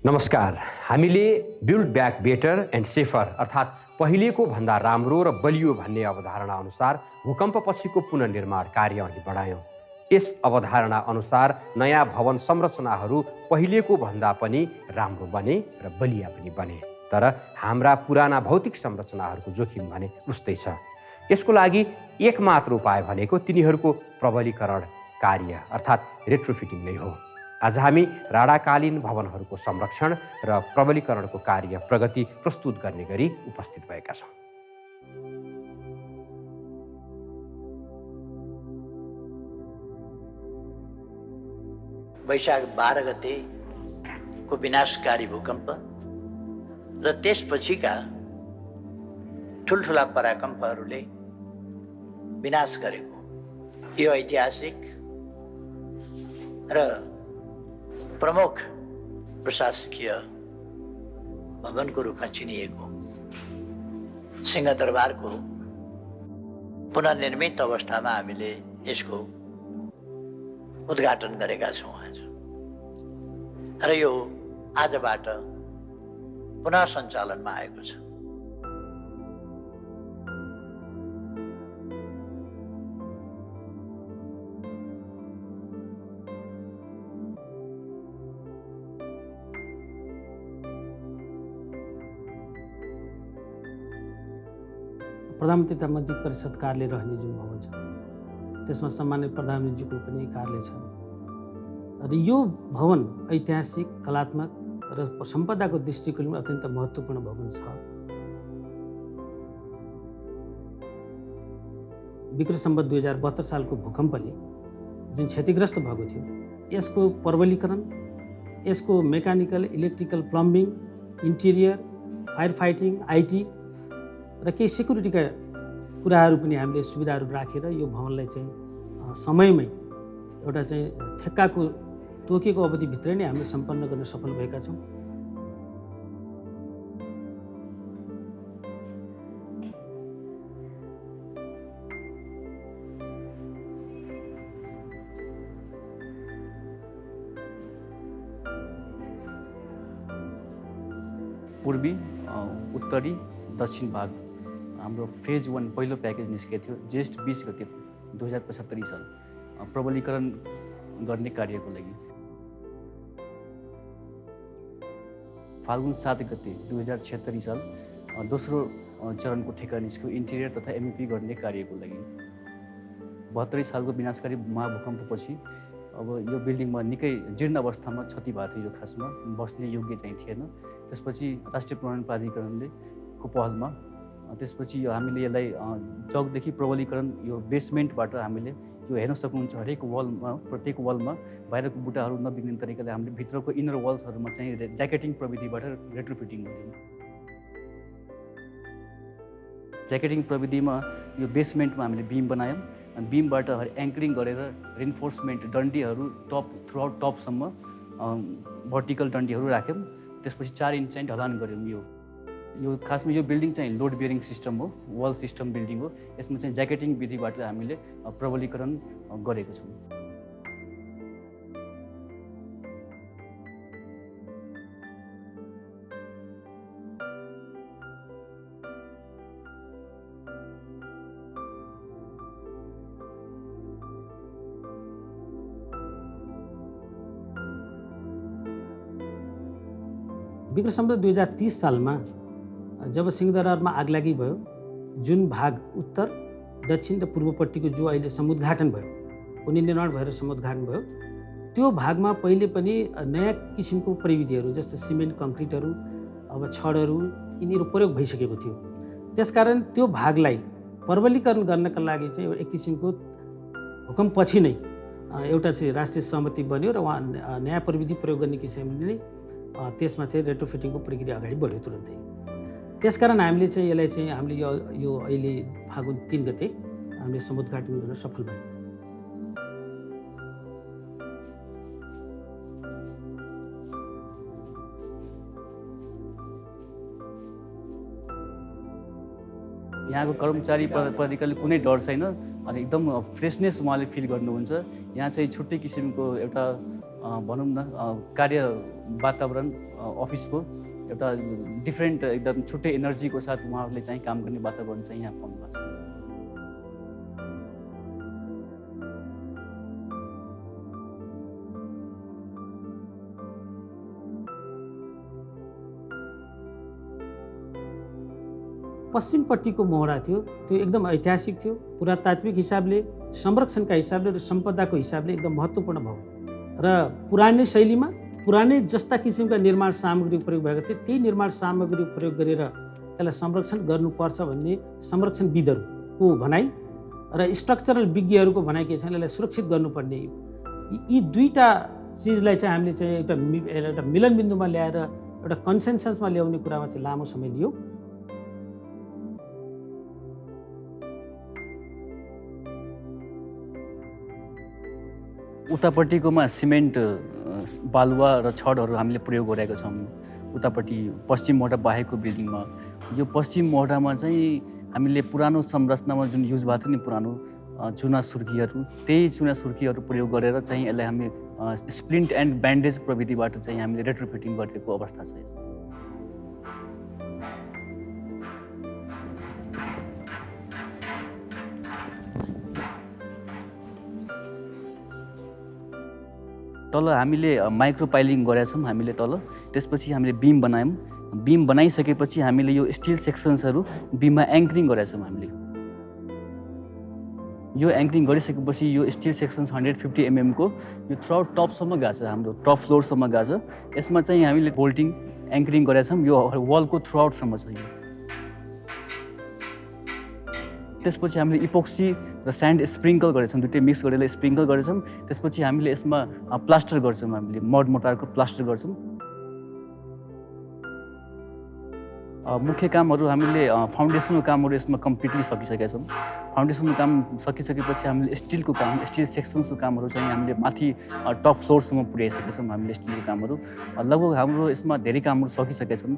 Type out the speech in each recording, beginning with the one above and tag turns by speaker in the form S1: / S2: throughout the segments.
S1: नमस्कार। हामीले build back better and safer अर्थात् पहिलेको भन्दा राम्रो र बलियो भन्ने अवधारणा अनुसार भूकम्पपछिको पुनर्निर्माण कार्य अघि बढायौँ। यस अवधारणा अनुसार नयाँ भवन संरचनाहरू पहिलेको भन्दा पनि राम्रो बने र बलिया पनि बने। तर हाम्रा पुराना भौतिक संरचनाहरूको जोखिम भने उस्तै छ। यसको लागि एकमात्र उपाय भनेको तिनीहरूको प्रबलीकरण कार्य अर्थात् रेट्रोफिटिङ नै हो। आज हामी राणाकालीन भवनहरूको संरक्षण र प्रबलीकरणको कार्य प्रगति प्रस्तुत गर्ने गरी उपस्थित भएका छौँ।
S2: वैशाख 12 गतेको विनाशकारी भूकम्प र त्यसपछिका ठुल्ठुला पराकम्पहरूले विनाश गरेको यो ऐतिहासिक र प्रमुख प्रशासकीय भवनको रूपमा चिनिएको सिंहदरबारको पुनर्निर्मित अवस्थामा हामीले यसको उद्घाटन गरेका छौँ आज। र यो आजबाट पुनः सञ्चालनमा आएको छ।
S3: प्रधानमन्त्री तथा मन्त्री परिषद कार्यालय रहने जुन भवन छ त्यसमा सामान्य प्रधानमन्त्रीजीको पनि कार्यालय छ। र यो भवन ऐतिहासिक, कलात्मक र सम्पदाको दृष्टिकोणमा अत्यन्त महत्त्वपूर्ण भवन छ। विक्रम सम्वत 2072 सालको भूकम्पले जुन क्षतिग्रस्त भएको थियो यसको प्रबलीकरण, यसको mechanical, electrical, plumbing, interior, fire fighting, IT र केही सेक्युरिटीका कुराहरू पनि हामीले सुविधाहरू राखेर यो भवनलाई चाहिँ समयमै एउटा चाहिँ ठेक्काको तोकेको अवधिभित्रै नै हामीले सम्पन्न गर्न सफल भएका छौँ।
S4: पूर्वी, उत्तरी, दक्षिण भाग हाम्रो फेज 1 पहिलो प्याकेज निस्केको थियो जेष्ठ 20 गते 2075 साल प्रबलीकरण गर्ने कार्यको लागि। फाल्गुन 7 गते 2076 साल दोस्रो चरणको ठेक्का निस्क्यो इन्टिरियर तथा एमइपी गर्ने कार्यको लागि। 72 सालको विनाशकारी महाभूकम्पपछि अब यो बिल्डिङमा निकै जीर्ण अवस्थामा क्षति भएको थियो। यो खासमा बस्ने योग्य चाहिँ थिएन। त्यसपछि राष्ट्रिय प्रमाण प्राधिकरणले को पहलमा त्यसपछि हामीले यसलाई जगदेखि प्रबलीकरण यो बेसमेन्टबाट हामीले यो हेर्न सक्नुहुन्छ। हरेक वालमा, प्रत्येक वालमा बाहिरको बुट्टाहरू नबिग्रिने तरिकाले हामीले भित्रको इनर वाल्सहरूमा चाहिँ ज्याकेटिङ प्रविधिबाट रेट्रोफिटिङ गर्यौँ। ज्याकेटिङ प्रविधिमा यो बेसमेन्टमा हामीले बिम बनायौँ। बिमबाट एङ्करिङ गरेर रेन्फोर्समेन्ट डन्डीहरू थ्रुआउट टपसम्म भर्टिकल डन्डीहरू राख्यौँ। त्यसपछि 4 इन्च चाहिँ ढलान गऱ्यौँ। यो खासमा यो बिल्डिङ चाहिँ लोड बियरिङ सिस्टम हो, वाल सिस्टम बिल्डिङ हो। यसमा चाहिँ ज्याकेटिङ विधिबाट हामीले प्रबलीकरण गरेको छौँ।
S3: विक्रम सम्वत 2030 सालमा जब सिंहदरबारमा आगलागी भयो, जुन भाग उत्तर, दक्षिण र पूर्वपट्टिको जो अहिले समुद्घाटन भयो, पुनर्निर्माण भएर समुद्घाटन भयो, त्यो भागमा पहिले पनि नयाँ किसिमको प्रविधिहरू जस्तो सिमेन्ट, कङ्क्रिटहरू, अब छडहरू यिनीहरू प्रयोग भइसकेको थियो। त्यसकारण त्यो भागलाई प्रबलीकरण गर्नका लागि चाहिँ एक किसिमको भूकम्पपछि नै एउटा चाहिँ राष्ट्रिय सहमति बन्यो र उहाँ नयाँ प्रविधि प्रयोग गर्ने किसिमले नै त्यसमा चाहिँ रेट्रोफिटिङको प्रक्रिया अगाडि बढ्यो तुरन्तै। त्यसकारण हामीले चाहिँ यसलाई चाहिँ हामीले यो अहिले फागुन 3 गते हामीले समुद्घाटन गर्न सफल भयौँ।
S4: यहाँको कर्मचारी प्रतिले कुनै डर छैन अनि एकदम फ्रेसनेस उहाँले फिल गर्नुहुन्छ। यहाँ चाहिँ छुट्टै किसिमको एउटा भनौँ न कार्य वातावरण अफिसको एउटा डिफ्रेन्ट एकदम छुट्टै एनर्जीको साथ उहाँहरूले चाहिँ काम गर्ने वातावरण चाहिँ यहाँ पाउनुभएको छ।
S3: पश्चिमपट्टिको मोहडा थियो त्यो एकदम ऐतिहासिक थियो, पुरातात्विक हिसाबले, संरक्षणका हिसाबले र सम्पदाको हिसाबले एकदम महत्त्वपूर्ण भयो र पुरानै शैलीमा पुरानै जस्ता किसिमका निर्माण सामग्री प्रयोग भएको थियो। त्यही निर्माण सामग्री प्रयोग गरेर त्यसलाई संरक्षण गर्नुपर्छ भन्ने संरक्षणविदहरूको भनाइ र स्ट्रक्चरल विज्ञहरूको भनाइ के छ, यसलाई सुरक्षित गर्नुपर्ने यी दुईटा चिजलाई चाहिँ हामीले चाहिँ एउटा मिलनबिन्दुमा ल्याएर एउटा कन्सेन्ससमा ल्याउने कुरामा चाहिँ लामो समय लियो।
S4: उतापट्टिकोमा सिमेन्ट बालुवा र छडहरू हामीले प्रयोग गरेका छौँ। उतापट्टि पश्चिम मोहडा बाहेकको बिल्डिङमा यो पश्चिम मोहडामा चाहिँ हामीले पुरानो संरचनामा जुन युज भएको थियो नि पुरानो चुना सुर्खीहरू, त्यही चुना सुर्खीहरू प्रयोग गरेर चाहिँ यसलाई हामी स्प्लिन्ट एन्ड ब्यान्डेज प्रविधिबाट चाहिँ हामीले रेट्रोफिटिङ गरेको अवस्था छ। तल हामीले माइक्रो पाइलिङ गरेका छौँ हामीले तल, त्यसपछि हामीले बिम बनायौँ। बिम बनाइसकेपछि हामीले यो स्टिल सेक्सन्सहरू बिममा एङ्करिङ गरेका छौँ हामीले। यो एङ्करिङ गरिसकेपछि यो स्टिल सेक्सन्स 150 mm को यो थ्रुआउट टपसम्म गएको छ, हाम्रो टप फ्लोरसम्म गएको छ। यसमा चाहिँ हामीले बोल्टिङ एङ्करिङ गरेका छौँ, यो वालको थ्रुआउटसम्म छ यो। त्यसपछि हामीले इपोक्सी र स्यान्ड स्प्रिङ्कल गरेछौँ, दुइटै मिक्स गरेर स्प्रिङ्कल गरेछौँ। त्यसपछि हामीले यसमा प्लास्टर गर्छौँ, हामीले मड मोटारको प्लास्टर गर्छौँ। मुख्य कामहरू हामीले फाउन्डेसनको कामहरू यसमा कम्प्लिटली सकिसकेका छौँ। फाउन्डेसनको काम सकिसकेपछि हामीले स्टिलको काम, स्टिल सेक्सन्सको कामहरू चाहिँ हामीले माथि टप फ्लोरसम्म पुर्याइसकेका छौँ हामीले स्टिलको कामहरू। लगभग हाम्रो यसमा धेरै कामहरू सकिसकेका छन्।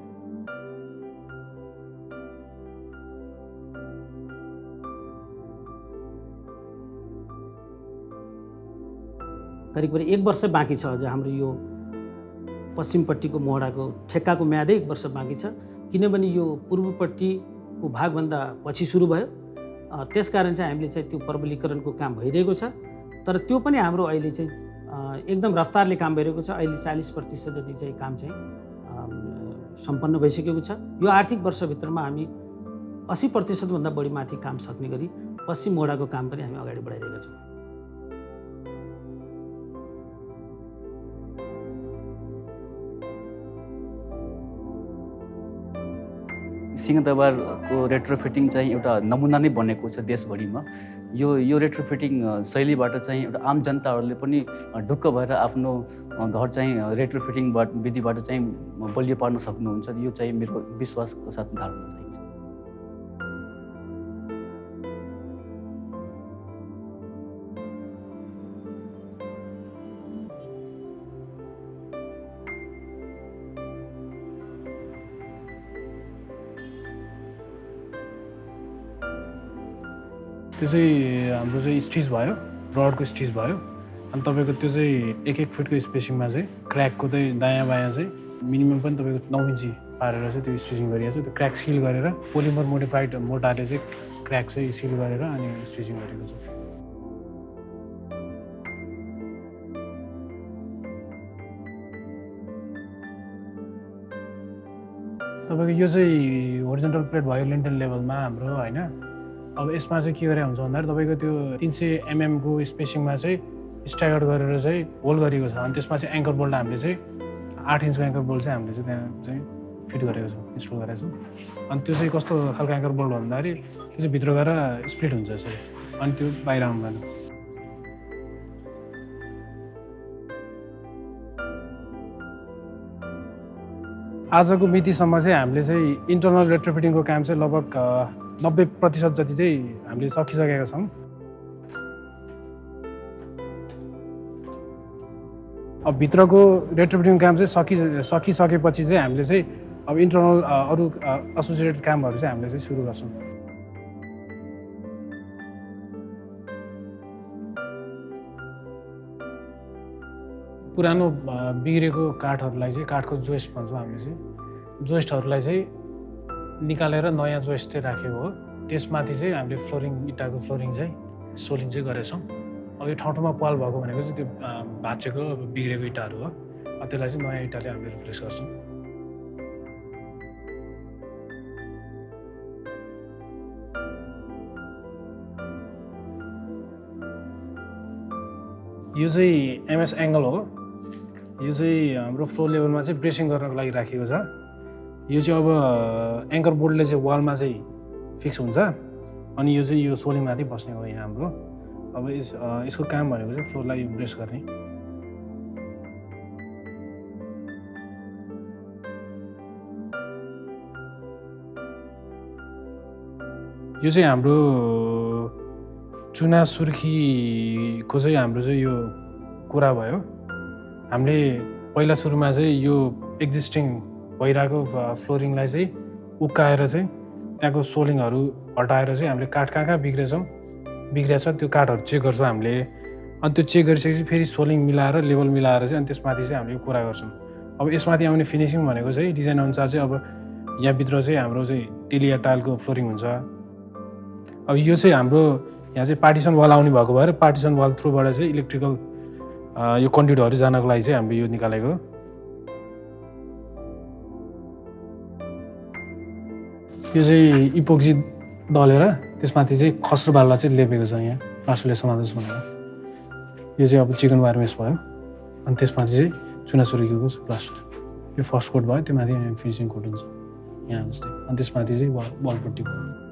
S3: करिब 1 वर्ष बाँकी छ अझ हाम्रो यो पश्चिमपट्टिको मोहडाको ठेक्काको म्यादै 1 वर्ष बाँकी छ, किनभने यो पूर्वपट्टिको भागभन्दा पछि सुरु भयो। त्यसकारण चाहिँ हामीले चाहिँ त्यो प्रबलीकरणको काम भइरहेको छ, तर त्यो पनि हाम्रो अहिले चाहिँ एकदम रफ्तारले काम भइरहेको छ। अहिले 40% जति चाहिँ काम चाहिँ सम्पन्न भइसकेको छ। यो आर्थिक वर्षभित्रमा हामी 80% भन्दा बढी माथि काम सक्ने गरी पश्चिम मोहडाको काम पनि हामी अगाडि बढाइरहेका छौँ।
S4: सिंहदरबारको रेट्रोफिटिङ चाहिँ एउटा नमुना नै बनेको छ देशभरिमा। यो रेट्रोफिटिङ शैलीबाट चाहिँ एउटा आम जनताहरूले पनि ढुक्क भएर आफ्नो घर चाहिँ रेट्रोफिटिङ विधिबाट चाहिँ बलियो पार्न सक्नुहुन्छ। यो चाहिँ मेरो विश्वासको साथ धारणा चाहिँ।
S5: त्यो चाहिँ हाम्रो चाहिँ स्टिच भयो, रडको स्टिच भयो। अनि तपाईँको त्यो चाहिँ 1-1 फिटको स्पेसिङमा चाहिँ क्र्याकको चाहिँ दायाँ बायाँ चाहिँ मिनिमम पनि तपाईँको 9 इन्ची पारेर चाहिँ त्यो स्टिचिङ गरिएको छ। त्यो क्र्याक सिल गरेर पोलिमर मोडिफाइड मोटारले चाहिँ क्र्याक चाहिँ सिल गरेर अनि स्टिचिङ गरेको छ। तपाईँको यो चाहिँ होरिजन्टल प्लेट भयो लिन्टल लेभलमा हाम्रो होइन। अब यसमा चाहिँ के गरे हुन्छ भन्दाखेरि तपाईँको त्यो 300 mm को स्पेसिङमा चाहिँ स्ट्यागर्ड गरेर चाहिँ होल गरेको छ। अनि त्यसमा चाहिँ एङ्कर बोल्ट हामीले चाहिँ 8 इन्चको एङ्कर बोल्ट चाहिँ हामीले चाहिँ त्यहाँ चाहिँ फिट गरेको छौँ, इन्स्टल गरेको छौँ। अनि त्यो चाहिँ कस्तो खालको एङ्कर बोल्ट भन्दाखेरि त्यो चाहिँ भित्र गएर स्प्लिट हुन्छ यसरी, अनि त्यो बाहिर आउँदैन। आजको मितिसम्म चाहिँ हामीले चाहिँ इन्टरनल रेट्रोफिटिङको काम चाहिँ लगभग 90% जति चाहिँ हामीले सकिसकेका छौँ। अब भित्रको रेट्रोफिटिङ काम चाहिँ सकिसकेपछि चाहिँ हामीले चाहिँ अब इन्टरनल अरू एसोसिएटेड कामहरू चाहिँ हामीले चाहिँ सुरु गर्छौँ। पुरानो बिग्रेको काठहरूलाई चाहिँ काठको जोइस्ट भन्छौँ हामीले चाहिँ जोइस्टहरूलाई चाहिँ निकालेर नयाँ जोइस्ट चाहिँ राखेको हो। त्यसमाथि चाहिँ हामीले फ्लोरिङ इँटाको फ्लोरिङ चाहिँ सोलिङ चाहिँ गरेछौँ। अब यो ठाउँ ठाउँमा पाल भएको भनेको चाहिँ त्यो भाँचेको बिग्रेको इँटाहरू हो। त्यसलाई चाहिँ नयाँ इँटाले हामीले रिप्लेस गर्छौँ। यो चाहिँ एमएस एङ्गल हो। यो चाहिँ हाम्रो फ्लोर लेभलमा चाहिँ ब्रेसिङ गर्नको लागि राखिएको छ। यो चाहिँ अब एङ्कर बोर्डले चाहिँ वालमा चाहिँ फिक्स हुन्छ अनि यो चाहिँ यो सोलिङमाथि बस्ने हो यहाँ हाम्रो। अब यसको काम भनेको चाहिँ फ्लोरलाई यो ब्रेस गर्ने। यो चाहिँ हाम्रो चुना सुर्खीको चाहिँ हाम्रो चाहिँ यो कुरा भयो। हामीले पहिला सुरुमा चाहिँ यो एक्जिस्टिङ भइरहेको फ्लोरिङलाई चाहिँ उक्काएर चाहिँ त्यहाँको सोलिङहरू हटाएर चाहिँ हामीले काठ कहाँ बिग्रेछ त्यो काठहरू चेक गर्छौँ हामीले। अनि त्यो चेक गरिसकेपछि फेरि सोलिङ मिलाएर लेभल मिलाएर चाहिँ अनि त्यसमाथि चाहिँ हामीले कुरा गर्छौँ। अब यसमाथि आउने फिनिसिङ भनेको चाहिँ डिजाइन अनुसार चाहिँ अब यहाँभित्र चाहिँ हाम्रो चाहिँ टेलिया टाइलको फ्लोरिङ हुन्छ। अब यो चाहिँ हाम्रो यहाँ चाहिँ पार्टिसन वाल आउने भएको भएर पार्टिसन वाल थ्रुबाट चाहिँ इलेक्ट्रिकल यो कन्ड्युटहरू जानको लागि चाहिँ हामीले यो निकालेको। यो चाहिँ इपोक्सी दलेर त्यसमाथि चाहिँ खस्रो बालुवा चाहिँ लेपेको छ यहाँ प्लास्टरले समावेश बनाएर। यो चाहिँ अब चिकन वायर मेस भयो अनि त्यसमाथि चाहिँ चुना सुर्खीको प्लास्टर। यो फर्स्ट कोट भयो, त्योमाथि फिनिसिङ कोट हुन्छ यहाँ जस्तै। अनि त्यसमाथि चाहिँ वालपट्टि भयो।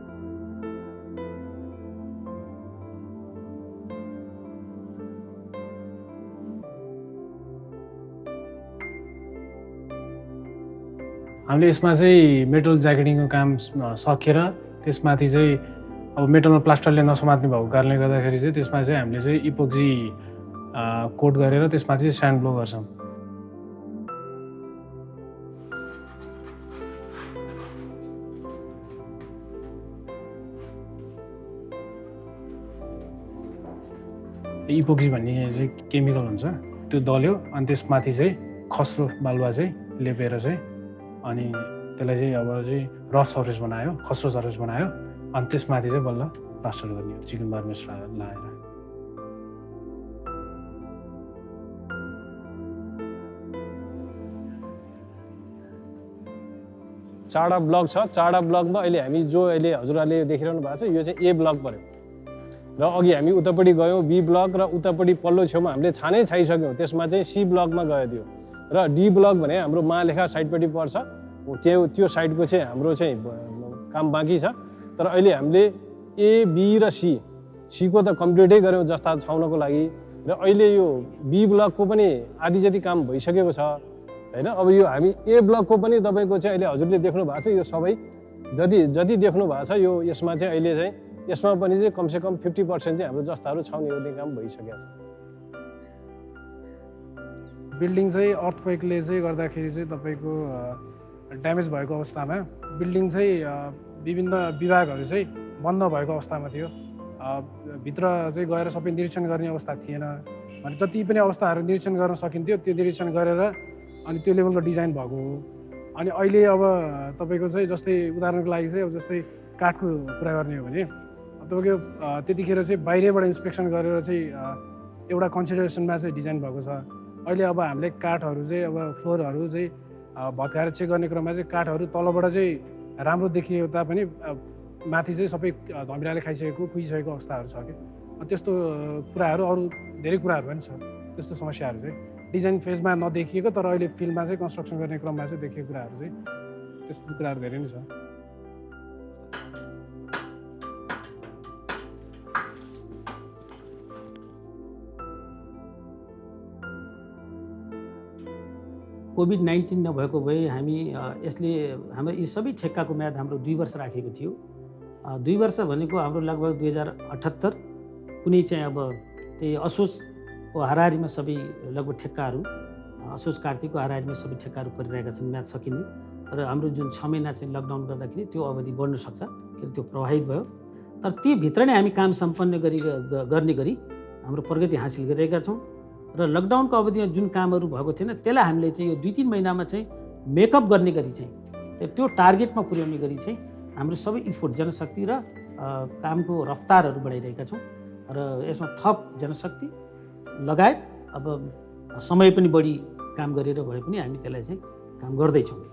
S5: हामीले यसमा चाहिँ मेटल ज्याकेटिङको काम सकेर त्यसमाथि चाहिँ अब मेटलमा प्लास्टरले नसमात्ने भएको कारणले गर्दाखेरि चाहिँ त्यसमा चाहिँ हामीले चाहिँ इपोक्सी कोट गरेर त्यसमाथि चाहिँ स्यान्ड ब्लो गर्छौँ। इपोक्सी भन्ने चाहिँ केमिकल हुन्छ, त्यो दल्यो अनि त्यसमाथि चाहिँ खस्रो बालुवा चाहिँ लेपेर चाहिँ अनि त्यसलाई चाहिँ अब चाहिँ रफ सर्फेस बनायो, खस्रो सर्फेस बनायो अनि त्यसमाथि चाहिँ बल्ल प्लास्टर गर्ने हो चिकन वायर मेस लगाएर।
S6: चारवटा ब्लक छ। चारवटा ब्लकमा अहिले हामी जो अहिले हजुरहरूले देखिरहनु भएको छ यो चाहिँ ए ब्लक पऱ्यो र अघि हामी उतापट्टि गयौँ बी ब्लक र उतापट्टि पल्लो छेउमा हामीले छानै छाइसक्यौँ, त्यसमा चाहिँ सी ब्लकमा गयो त्यो। र डी ब्लक भने हाम्रो महालेखा साइडपट्टि पर्छ, त्यो साइडको चाहिँ हाम्रो चाहिँ काम बाँकी छ। तर अहिले हामीले ए बी र सीको त कम्प्लिटै गऱ्यौँ जस्ता छाउनको लागि र अहिले यो बी ब्लकको पनि आधी जति काम भइसकेको छ होइन। अब यो हामी ए ब्लकको पनि तपाईँको चाहिँ अहिले हजुरले देख्नु भएको छ यो सबै जति देख्नु भएको छ यो यसमा चाहिँ अहिले चाहिँ यसमा पनि चाहिँ कमसेकम 50% चाहिँ हाम्रो जस्ताहरू छाउने गर्ने काम भइसकेको छ।
S5: बिल्डिङ चाहिँ अर्थक्वेकले चाहिँ गर्दाखेरि चाहिँ तपाईँको ड्यामेज भएको अवस्थामा बिल्डिङ चाहिँ विभिन्न विभागहरू चाहिँ बन्द भएको अवस्थामा थियो। भित्र चाहिँ गएर सबै निरीक्षण गर्ने अवस्था थिएन भने जति पनि अवस्थाहरू निरीक्षण गर्न सकिन्थ्यो त्यो निरीक्षण गरेर अनि त्यो लेभलको डिजाइन भएको हो। अनि अहिले अब तपाईँको चाहिँ जस्तै उदाहरणको लागि चाहिँ अब जस्तै काठको कुरा गर्ने हो भने तपाईँको त्यतिखेर चाहिँ बाहिरबाट इन्सपेक्सन गरेर चाहिँ एउटा कन्सिडरेसनमा चाहिँ डिजाइन भएको छ। अहिले अब हामीले काठहरू चाहिँ अब फ्लोरहरू चाहिँ भत्काएर चेक गर्ने क्रममा चाहिँ काठहरू तलबाट चाहिँ राम्रो देखिए तापनि माथि चाहिँ सबै धमिराले खाइसकेको कुहिसकेको अवस्थाहरू छ कि त्यस्तो कुराहरू अरू धेरै कुराहरू पनि छ। त्यस्तो समस्याहरू चाहिँ डिजाइन फेजमा नदेखिएको तर अहिले फिल्डमा चाहिँ कन्स्ट्रक्सन गर्ने क्रममा चाहिँ देखिएको कुराहरू चाहिँ त्यस्तो कुराहरू धेरै नै छ।
S3: कोभिड-19 नभएको भए हामी यसले हाम्रो यी सबै ठेक्काको म्याद हाम्रो 2 वर्ष राखेको थियो। 2 वर्ष भनेको हाम्रो लगभग 2078 कुनै चाहिँ अब त्यही असोजको हाराहारीमा सबै लगभग ठेक्काहरू असोज कार्तिकको हाराहारीमा सबै ठेक्काहरू परिरहेका छन् म्याद सकिने। तर हाम्रो जुन 6 महिना चाहिँ लकडाउन गर्दाखेरि त्यो अवधि बढ्न सक्छ किन त्यो प्रभावित भयो। तर त्यो भित्र नै हामी काम सम्पन्न गर्ने गरी हाम्रो प्रगति हासिल गरिरहेका छौँ र लकडाउनको अवधिमा जुन कामहरू भएको थिएन त्यसलाई हामीले चाहिँ यो 2-3 महिनामा चाहिँ मेकअप गर्ने गरी चाहिँ त्यो टार्गेटमा पुर्याउने गरी चाहिँ हाम्रो सबै इफोर्ट जनशक्ति र कामको रफ्तारहरू बढाइरहेका छौँ र यसमा थप जनशक्ति लगायत अब समय पनि बढी काम गरेर भए पनि हामी त्यसलाई चाहिँ काम गर्दैछौँ।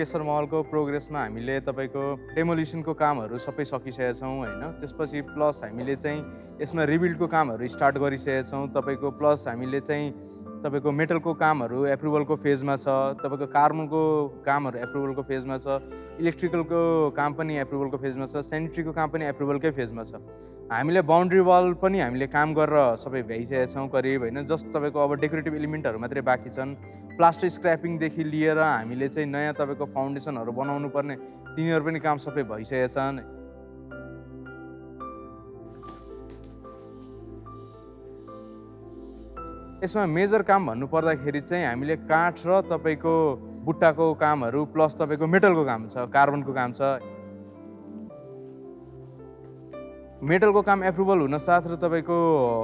S7: केशर महलको प्रोग्रेसमा हामीले तपाईँको डेमोलिसनको कामहरू सबै सकिसकेका छौँ होइन। त्यसपछि प्लस हामीले चाहिँ यसमा रिबिल्डको कामहरू स्टार्ट गरिसकेका छौँ तपाईँको। प्लस हामीले चाहिँ तपाईँको मेटलको कामहरू एप्रुभलको फेजमा छ, तपाईँको कार्बनको कामहरू एप्रुभलको फेजमा छ, इलेक्ट्रिकलको काम पनि एप्रुभलको फेजमा छ, सेनिटरीको काम पनि एप्रुभलकै फेजमा छ। हामीले बाउन्ड्री वाल पनि हामीले काम गरेर सबै भ्याइसकेका छौँ करिब होइन। जस्ट तपाईँको अब डेकोरेटिभ एलिमेन्टहरू मात्रै बाँकी छन्। प्लास्टर स्क्रैपिङदेखि लिएर हामीले चाहिँ नयाँ तपाईँको फाउन्डेसनहरू बनाउनु पर्ने तिनीहरू पनि काम सबै भइसकेका छन्। यसमा मेजर काम भन्नु पर्दाखेरि चाहिँ हामीले काठ र तपाईँको बुट्टाको कामहरू प्लस तपाईँको मेटलको काम छ, कार्बनको काम छ। मेटलको काम एप्रुभल हुन साथ र तपाईँको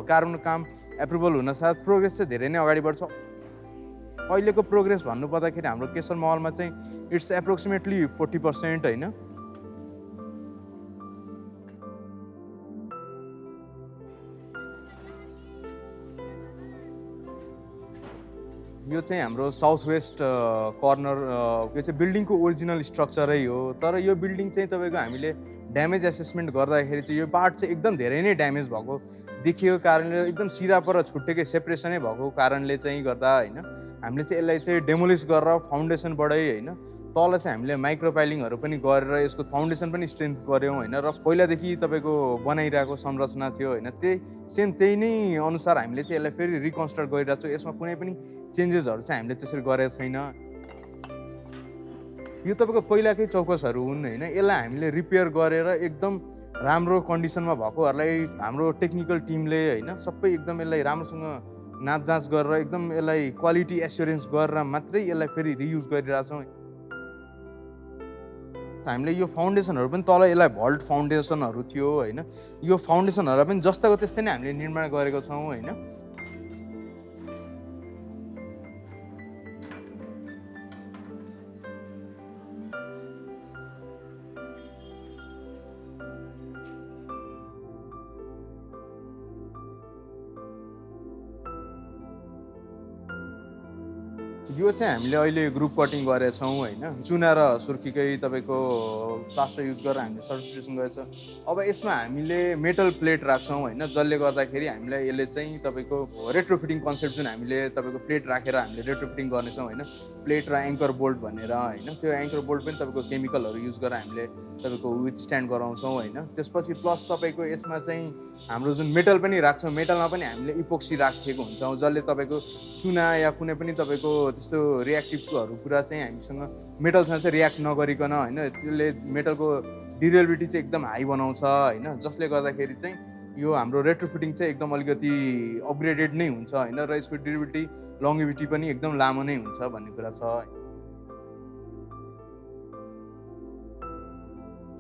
S7: कार्बनको काम एप्रुभल हुन साथ प्रोग्रेस चाहिँ धेरै नै अगाडि बढ्छ। अहिलेको प्रोग्रेस भन्नु पर्दाखेरि हाम्रो केशर महलमा चाहिँ इट्स एप्रोक्सिमेटली 40% होइन। यो चाहिँ हाम्रो साउथ वेस्ट कर्नर यो चाहिँ बिल्डिङको ओरिजिनल स्ट्रक्चरै हो। तर यो बिल्डिङ चाहिँ तपाईँको हामीले ड्यामेज एसेसमेन्ट गर्दाखेरि चाहिँ यो पार्ट चाहिँ एकदम धेरै नै ड्यामेज भएको देखिएको कारणले एकदम चिरा पर छुट्टेकै सेपरेसनै भएको कारणले चाहिँ गर्दा होइन हामीले चाहिँ यसलाई चाहिँ डेमोलिस गरेर फाउन्डेसनबाटै होइन तल चाहिँ हामीले माइक्रोपाइलिङहरू पनि गरेर यसको फाउन्डेसन पनि स्ट्रेन्थ गऱ्यौँ होइन। र पहिलादेखि तपाईँको बनाइरहेको संरचना थियो होइन, त्यही नै अनुसार हामीले चाहिँ यसलाई फेरि रिकन्स्ट्रक्ट गरिरहेको छौँ। यसमा कुनै पनि चेन्जेसहरू चाहिँ हामीले त्यसरी गरेको छैन। यो तपाईँको पहिलाकै चौकसहरू हुन् होइन। यसलाई हामीले रिपेयर गरेर एकदम राम्रो कन्डिसनमा भएकोहरूलाई हाम्रो टेक्निकल टिमले होइन सबै एकदम यसलाई राम्रोसँग नापजाँच गरेर एकदम यसलाई क्वालिटी एस्योरेन्स गरेर मात्रै यसलाई फेरि रियुज गरिरहेछौँ। हामीले यो फाउन्डेसनहरू पनि तल यसलाई भल्ट फाउन्डेसनहरू थियो होइन। यो फाउन्डेसनहरूलाई पनि जस्ताको त्यस्तै नै हामीले निर्माण गरेको छौँ होइन। यो चाहिँ हामीले अहिले ग्रुप कटिङ गरेका छौँ होइन। चुना र सुर्खीकै तपाईँको प्लास्टर युज गरेर हामीले सर्टिफिकेसन गरेको छ। अब यसमा हामीले मेटल प्लेट राख्छौँ होइन, जसले गर्दाखेरि हामीलाई यसले चाहिँ तपाईँको रेट्रोफिटिङ कन्सेप्ट जुन हामीले तपाईँको प्लेट राखेर हामीले रेट्रोफिटिङ गर्नेछौँ होइन। प्लेट र एङ्कर बोल्ट भनेर होइन, त्यो एङ्कर बोल्ट पनि तपाईँको केमिकलहरू युज गरेर हामीले तपाईँको विथस्ट्यान्ड गराउँछौँ होइन। त्यसपछि प्लस तपाईँको यसमा चाहिँ हाम्रो जुन मेटल पनि राख्छौँ, मेटलमा पनि हामीले इपोक्सी राखेको हुन्छौँ, जसले तपाईँको चुना या कुनै पनि तपाईँको त्यस्तो रियाक्टिभहरू कुरा चाहिँ हामीसँग मेटलसँग चाहिँ रियाक्ट नगरिकन होइन त्यसले मेटलको ड्युरेबिलिटी चाहिँ एकदम हाई बनाउँछ होइन। जसले गर्दाखेरि चाहिँ यो हाम्रो रेट्रोफिटिङ चाहिँ एकदम अलिकति अपग्रेडेड नै हुन्छ होइन र यसको ड्युरेबिलिटी लङ्गेभिटी पनि एकदम लामो नै हुन्छ भन्ने कुरा छ।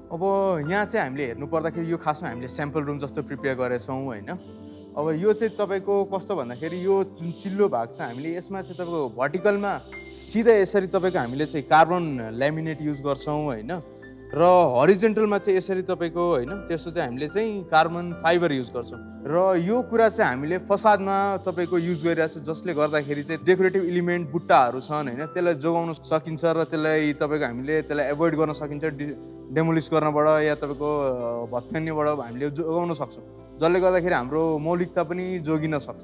S7: अब यहाँ चाहिँ हामीले हेर्नु पर्दाखेरि यो खासमा हामीले स्याम्पल रुम जस्तो प्रिपेयर गरेछौँ होइन। अब यो चाहिँ तपाईँको कस्तो भन्दाखेरि यो जुन चिल्लो भाग छ हामीले यसमा चाहिँ तपाईँको भर्टिकलमा सिधा यसरी तपाईँको हामीले चाहिँ कार्बन ल्यामिनेट युज गर्छौँ होइन। र हरिजेन्टलमा चाहिँ यसरी तपाईँको होइन त्यसो चाहिँ हामीले चाहिँ कार्बन फाइबर युज गर्छौँ। र यो कुरा चाहिँ हामीले फसादमा तपाईँको युज गरिरहेको छ, जसले गर्दाखेरि चाहिँ डेकोरेटिभ एलिमेन्ट बुट्टाहरू छन् होइन त्यसलाई जोगाउन सकिन्छ र त्यसलाई तपाईँको हामीले त्यसलाई एभोइड गर्न सकिन्छ डेमोलिस गर्नबाट या तपाईँको भत्काउनेबाट हामीले जोगाउन सक्छौँ, जसले गर्दाखेरि हाम्रो मौलिकता पनि जोगिन सक्छ।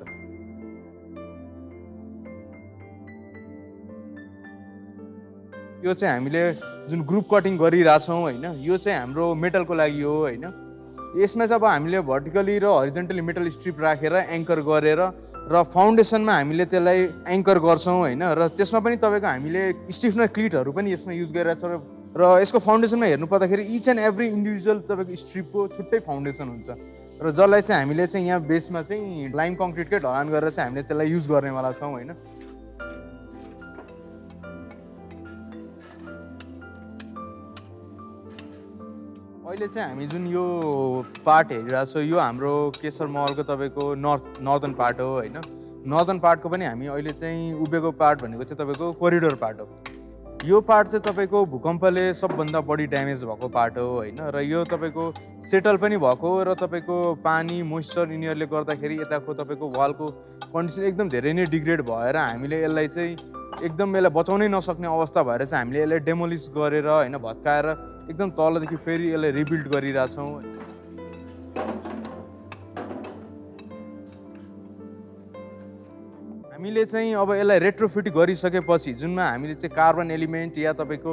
S7: यो चाहिँ हामीले जुन ग्रुप कटिङ गरिरहेछौँ होइन, यो चाहिँ हाम्रो मेटलको लागि हो होइन। यसमा चाहिँ अब हामीले भर्टिकली र हरिजेन्टली मेटल स्ट्रिप राखेर एङ्कर गरेर र फाउन्डेसनमा हामीले त्यसलाई एङ्कर गर्छौँ होइन, र त्यसमा पनि तपाईँको हामीले स्टिफनर क्लिटहरू पनि यसमा युज गरिरहेको छ र यसको फाउन्डेसनमा हेर्नु पर्दाखेरि इच एन्ड एभ्री इन्डिभिजुअल तपाईँको स्ट्रिपको छुट्टै फाउन्डेसन हुन्छ र जसलाई चाहिँ हामीले चाहिँ यहाँ बेसमा चाहिँ लाइम कङ्क्रिटकै ढलान गरेर चाहिँ हामीले त्यसलाई युज गर्नेवाला छौँ होइन। अहिले चाहिँ हामी जुन यो पार्ट हेरिरहेको छौँ यो हाम्रो केशर महलको तपाईँको नर्दर्न पार्ट हो होइन। नर्दर्न पार्टको पनि हामी अहिले चाहिँ उभिएको पार्ट भनेको चाहिँ तपाईँको कोरिडोर पार्ट हो। यो पार्ट चाहिँ तपाईँको भूकम्पले सबभन्दा बढी ड्यामेज भएको पार्ट हो होइन, र यो तपाईँको सेटल पनि भएको र तपाईँको पानी मोइस्चर यिनीहरूले गर्दाखेरि यताको तपाईँको वालको कन्डिसन एकदम धेरै नै डिग्रेड भएर हामीले यसलाई चाहिँ एकदम यसलाई बचाउनै नसक्ने अवस्था भएर चाहिँ हामीले यसलाई डेमोलिस गरेर होइन भत्काएर एकदम तलदेखि फेरि यसलाई रिबिल्ड गरिरहेछौँ। हामीले चाहिँ अब यसलाई रेट्रोफिट गरिसकेपछि जुनमा हामीले चाहिँ कार्बन एलिमेन्ट या तपाईँको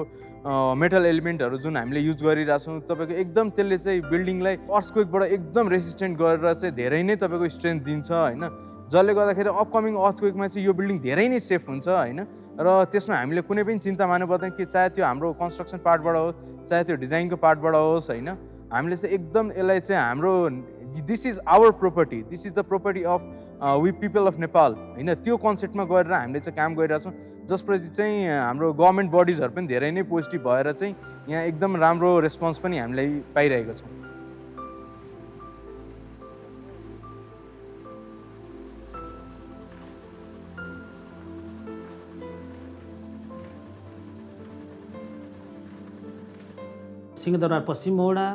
S7: मेटल एलिमेन्टहरू जुन हामीले युज गरिरहेछौँ तपाईँको एकदम त्यसले चाहिँ बिल्डिङलाई अर्थक्वेकबाट एकदम रेसिस्टेन्ट गरेर चाहिँ धेरै नै तपाईँको स्ट्रेन्थ दिन्छ होइन, जसले गर्दाखेरि अपकमिङ अर्थक्वेकमा चाहिँ यो बिल्डिङ धेरै नै सेफ हुन्छ होइन। र त्यसमा हामीले कुनै पनि चिन्ता मान्नु पर्दैन कि चाहे त्यो हाम्रो कन्स्ट्रक्सन पार्टबाट होस् चाहे त्यो डिजाइनको पार्टबाट होस् होइन, हामीले चाहिँ एकदम यसलाई चाहिँ हाम्रो this is our property, this is the property of we people of Nepal होइन, त्यो कन्सेप्टमा गरेर हामीले चाहिँ काम गरिरहेछौँ, जसप्रति चाहिँ हाम्रो गभर्मेन्ट बडिजहरू पनि धेरै नै पोजिटिभ भएर चाहिँ यहाँ एकदम राम्रो रेस्पोन्स पनि हामीलाई पाइरहेको छौँ।
S3: सिंहदरबार पश्चिम मोहडा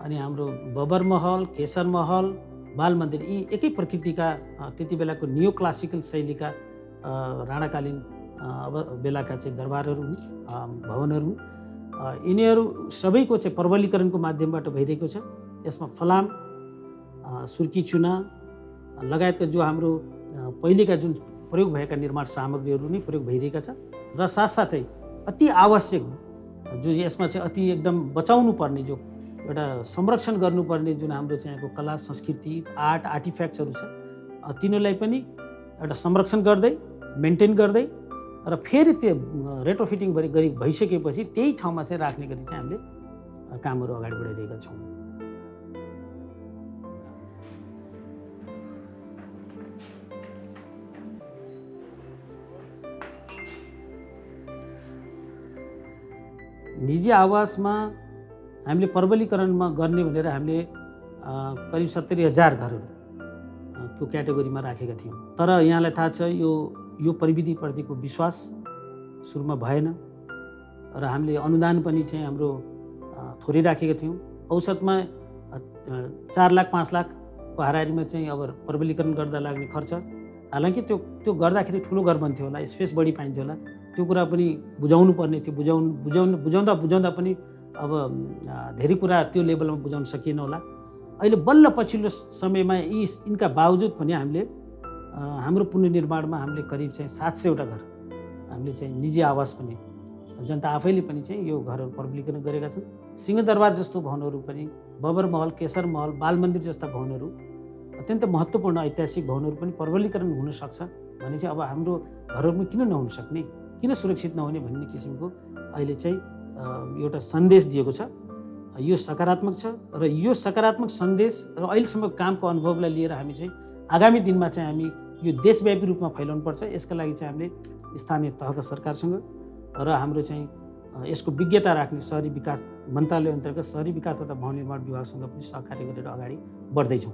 S3: अनि हाम्रो बबर महल, केशर महल, बाल मन्दिर यी एकै प्रकृतिका त्यति बेलाको नियो क्लासिकल शैलीका राणाकालीन बेलाका चाहिँ दरबारहरू हुन्, भवनहरू हुन्। यिनीहरू सबैको चाहिँ प्रबलीकरणको माध्यमबाट भइरहेको छ। यसमा फलाम, सुर्की चुना लगायतका जो हाम्रो पहिलेका जुन प्रयोग भएका निर्माण सामग्रीहरू नै प्रयोग भइरहेका छ र साथसाथै अति आवश्यक जो यसमा चाहिँ अति एकदम बचाउनु पर्ने जो एउटा संरक्षण गर्नुपर्ने जुन हाम्रो चाहिँ यहाँको कला संस्कृति आर्ट आर्टिफ्याक्ट्सहरू छ तिनीहरूलाई पनि एउटा संरक्षण गर्दै मेन्टेन गर्दै र फेरि त्यो रेट्रोफिटिङ गरी भइसकेपछि त्यही ठाउँमा चाहिँ राख्ने गरी चाहिँ हामीले कामहरू अगाडि बढाइरहेका छौँ। निजी आवासमा हामीले प्रबलीकरणमा गर्ने भनेर हामीले करिब 70,000 घरहरू को क्याटेगोरीमा राखेका थियौँ। तर यहाँलाई थाहा छ यो प्रविधिप्रतिको विश्वास सुरुमा भएन र हामीले अनुदान पनि चाहिँ हाम्रो थोरै राखेका थियौँ। औसतमा 4 लाख 5 लाखको हाराहारीमा चाहिँ अब प्रबलीकरण गर्दा लाग्ने खर्च, हालाकि त्यो गर्दाखेरि ठुलो घर बन्थ्यो होला, स्पेस बढी पाइन्थ्यो होला, त्यो कुरा पनि बुझाउनु पर्ने थियो। बुझाउँदा पनि अब धेरै कुरा त्यो लेभलमा बुझाउन सकिएन होला। अहिले बल्ल पछिल्लो समयमा यिनका बावजुद पनि हामीले हाम्रो पुनर्निर्माणमा हामीले करिब चाहिँ 700वटा घर हामीले चाहिँ निजी आवास पनि जनता आफैले पनि चाहिँ यो घरहरू प्रबलीकरण गरेका छन्। सिंहदरबार जस्तो भवनहरू पनि, बबर महल, केशर महल, बाल मन्दिर जस्ता भवनहरू अत्यन्त महत्त्वपूर्ण ऐतिहासिक भवनहरू पनि प्रबलीकरण हुन सक्छ भने चाहिँ अब हाम्रो घरहरूमा किन नहुन सक्ने, किन सुरक्षित नहुने भन्ने किसिमको अहिले चाहिँ एउटा सन्देश दिएको छ। यो सकारात्मक छ र यो सकारात्मक सन्देश र अहिलेसम्म कामको अनुभवलाई लिएर हामी चाहिँ आगामी दिनमा चाहिँ हामी यो देशव्यापी रूपमा फैलाउनुपर्छ। यसका लागि चाहिँ हामीले स्थानीय तहका सरकारसँग र हाम्रो चाहिँ यसको विज्ञता राख्ने शहरी विकास मन्त्रालय अन्तर्गत शहरी विकास तथा भवन निर्माण विभागसँग पनि सहकार्य गरेर अगाडि बढ्दैछौँ।